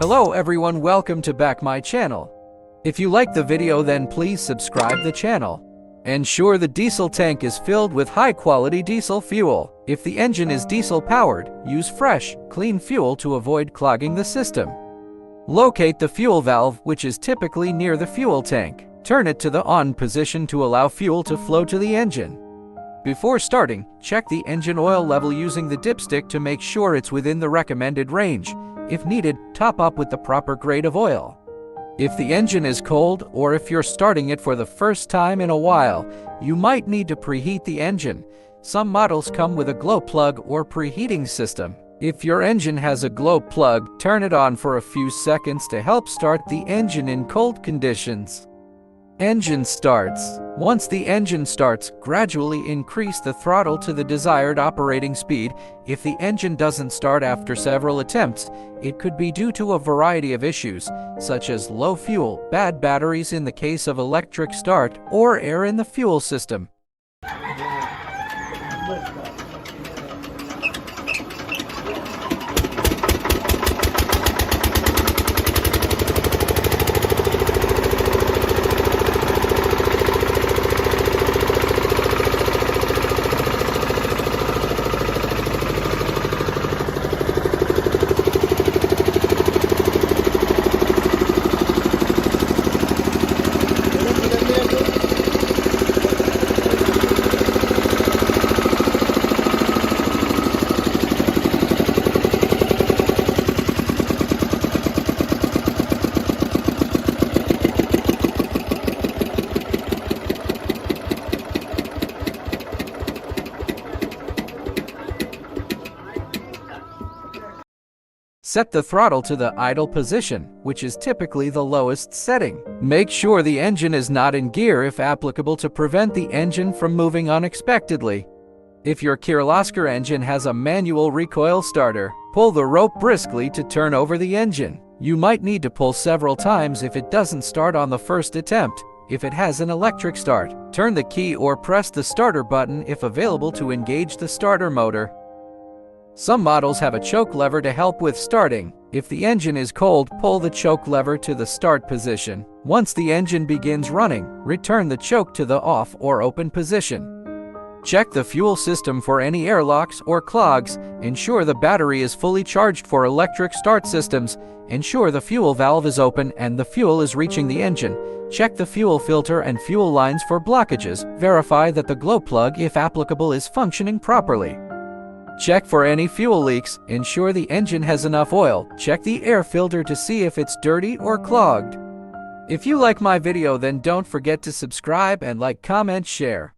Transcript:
Hello everyone, welcome to back my channel. If you like the video, then please subscribe the channel. Ensure the diesel tank is filled with high quality diesel fuel. If the engine is diesel powered, use fresh, clean fuel to avoid clogging the system. Locate the fuel valve, which is typically near the fuel tank. Turn it to the on position to allow fuel to flow to the engine. Before starting, check the engine oil level using the dipstick to make sure it's within the recommended range. If needed, top up with the proper grade of oil. If the engine is cold, or if you're starting it for the first time in a while, you might need to preheat the engine. Some models come with a glow plug or preheating system. If your engine has a glow plug, turn it on for a few seconds to help start the engine in cold conditions. Engine starts. Once the engine starts, gradually increase the throttle to the desired operating speed. If the engine doesn't start after several attempts, it could be due to a variety of issues, such as low fuel, bad batteries in the case of electric start, or air in the fuel system. Set the throttle to the idle position, which is typically the lowest setting. Make sure the engine is not in gear if applicable to prevent the engine from moving unexpectedly. If your Kirloskar engine has a manual recoil starter, pull the rope briskly to turn over the engine. You might need to pull several times if it doesn't start on the first attempt. If it has an electric start, turn the key or press the starter button if available to engage the starter motor. Some models have a choke lever to help with starting. If the engine is cold, pull the choke lever to the start position. Once the engine begins running, return the choke to the off or open position. Check the fuel system for any airlocks or clogs. Ensure the battery is fully charged for electric start systems. Ensure the fuel valve is open and the fuel is reaching the engine. Check the fuel filter and fuel lines for blockages. Verify that the glow plug, if applicable, is functioning properly. Check for any fuel leaks. Ensure the engine has enough oil. Check the air filter to see if it's dirty or clogged. If you like my video, then don't forget to subscribe and like, comment, share.